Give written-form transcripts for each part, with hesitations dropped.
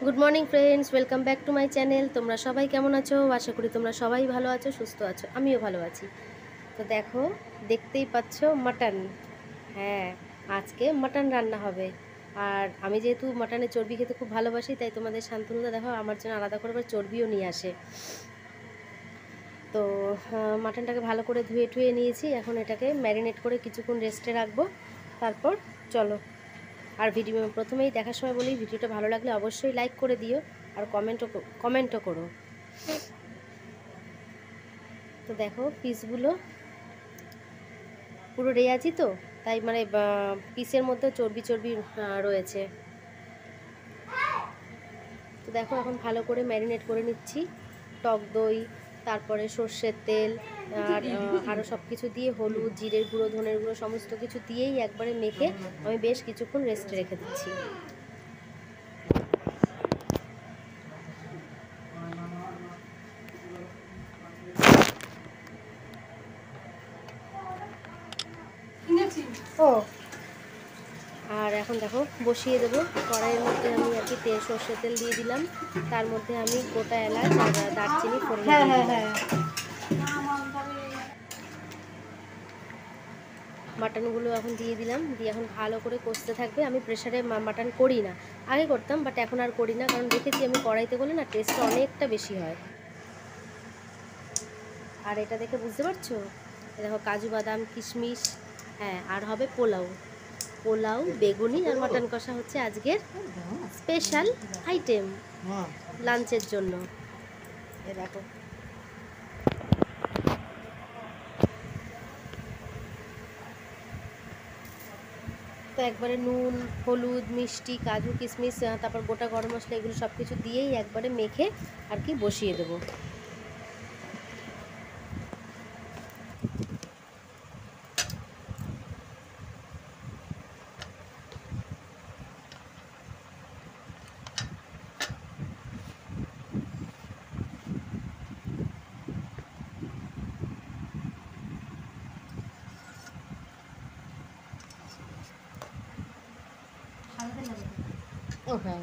Good morning friends, welcome back to my channel. তোমরা সবাই কেমন আছো? আশা করি তোমরা সবাই ভালো আছো, সুস্থ আছো। আমিও ভালো আছি। তো দেখো, দেখতেই পাচ্ছ মাটন। হ্যাঁ, আজকে মাটন রান্না হবে। আর আমি যেহেতু মাটনের চর্বি খেতে খুব ভালোবাসি, তাই তোমাদের শান্তনুদা দেখো আমার জন্য আলাদা করে আবার চর্বিও নিয়ে আসে। তো মাটনটাকে ভালো করে ধুয়ে টুয়ে নিয়েছি। এখন এটাকে ম্যারিনেট করে কিছুক্ষণ রেস্টে রাখবো। তারপর চলো। আর ভিডিও প্রথমেই দেখার সময় বলি, ভিডিওটা ভালো লাগলে অবশ্যই লাইক করে দিও আর কমেন্টও করো। তো দেখো পিসগুলো পুরো রেয়াজি, তো তাই মানে পিসের মধ্যে চর্বি চর্বি রয়েছে। তো দেখো এখন ভালো করে ম্যারিনেট করে নিচ্ছি। টক দই, তারপরে সর্ষের তেল আর আরও সব কিছু দিয়ে, হলুদ, জিরের গুঁড়ো, ধনের গুঁড়ো সমস্ত কিছু দিয়েই একবারে মেখে আমি বেশ কিছুক্ষণ রেস্টে রেখে দিচ্ছি। ও আর এখন দেখো বসিয়ে দেবো। কড়াইয়ের মধ্যে আমি আর কি সর্ষের তেল দিয়ে দিলাম। তার মধ্যে আমি গোটা এলাচ আর দারচিনি ফোড়ন দিয়ে দিলাম। মাটনগুলো এখন দিয়ে দিলাম, দিয়ে এখন ভালো করে কষতে থাকবে। আমি প্রেশারে মাটন করি না, আগে করতাম বাট এখন আর করি না, কারণ দেখেছি আমি কড়াইতে করলে না টেস্টটা অনেকটা বেশি হয়। আর এটা দেখে বুঝতে পারছো, দেখো কাজু বাদাম কিশমিশ। হ্যাঁ, আর হবে পোলাও। পোলাও, বেগুনি আর মাটন কষা হচ্ছে আজকের স্পেশাল আইটেম লাঞ্চের জন্য। এ দেখো, তো একবারে নুন, হলুদ, মিষ্টি, কাজু কিশমিশ, তারপর গোটা গরম মশলা, এগুলো সব কিছু দিয়েই একবারে মেখে আর কি বসিয়ে দেবো। ও হ্যাঁ,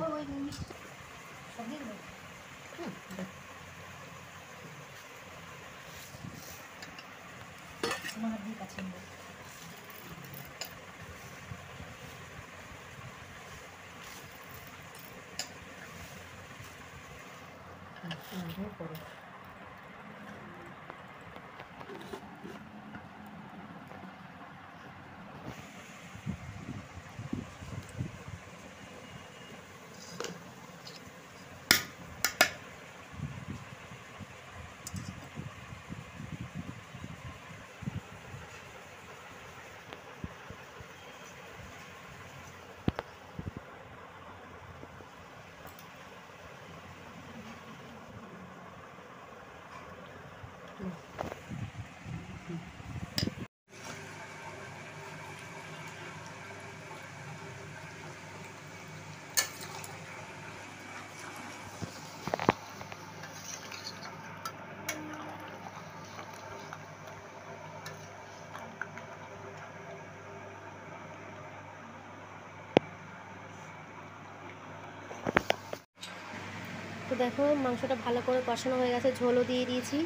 তো দেখো মাংসটা ভালো করে কষানো হয়ে গেছে, ঝোলও দিয়ে দিয়েছি।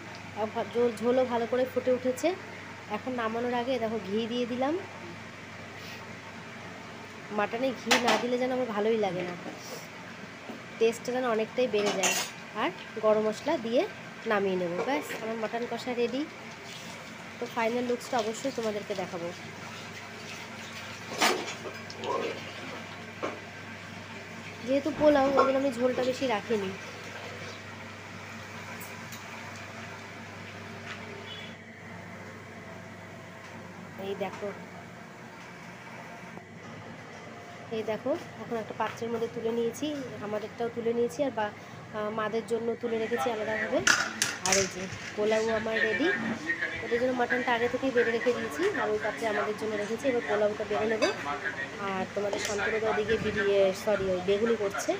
ঝোলও ভালো করে ফুটে উঠেছে। এখন নামানোর আগে দেখো ঘি দিয়ে দিলাম। মাটনে ঘি না দিলে যেন আমার ভালোই লাগে না, টেস্টটা যেন অনেকটাই বেড়ে যায়। আর গরম মশলা দিয়ে নামিয়ে নেবো, ব্যাস আমার মাটন কষা রেডি। তো ফাইনাল লুকসটা অবশ্যই তোমাদেরকে দেখাবো। যেহেতু পোলাও, ওই জন্য আমি ঝোলটা বেশি রাখিনি। এই দেখো, এই দেখো এখন একটা পাত্রের মধ্যে তুলে নিয়েছি, আমাদেরটাও তুলে নিয়েছি আর মাদের জন্য তুলে রেখেছি আলাদাভাবে। আর এই যে পোলাও আমার রেডি। ওদের জন্য মাটনটা আগে থেকেই বেড়ে রেখে দিয়েছি, আর ওই পাত্রে আমাদের জন্য রেখেছি। এবার পোলাওটা বেড়ে নেবো। আর তোমাদের শান্তনুদা ওদিকে ওই বেগুনি করছে।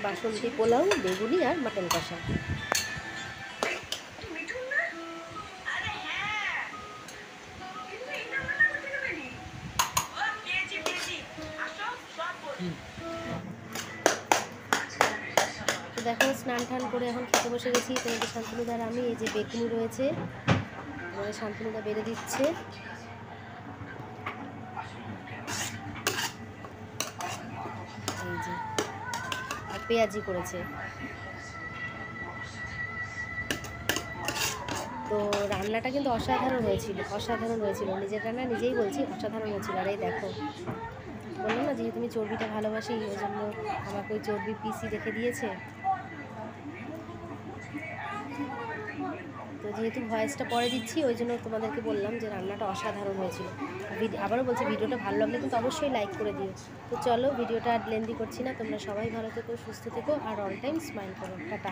বাসন্তী পোলাও, বেগুনি আর মাটন কষা। তো দেখো স্নান টান করে এখন খেতে বসে গেছি। তোমাদের শান্তনুদার আমি এই যে বেগুনি রয়েছে, তোমাদের শান্তনুদা বেড়ে দিচ্ছে। এই যে আর পেঁয়াজি করেছে। তো রান্নাটা কিন্তু অসাধারণ হয়েছিল, অসাধারণ হয়েছিল। নিজের রান্না নিজেই বলছি, অসাধারণ হয়েছিল। আর এই দেখো, বললাম না যেহেতু তুমি চর্বিটা ভালোবাসি, ওই জন্য আমাকে ওই চর্বি পিসি রেখে দিয়েছে। তো যেহেতু ভয়েসটা পরে দিচ্ছি, ওই জন্য তোমাদেরকে বললাম যে রান্নাটা অসাধারণ হয়েছিল। আবারও বলছি, ভিডিওটা ভালো লাগলে কিন্তু অবশ্যই লাইক করে দিও। তো চলো, ভিডিওটা আর লেন্দি করছি না। তোমরা সবাই ভালো থেকো, সুস্থ থেকো, আর অল টাইম স্মাইল করো। টাটা।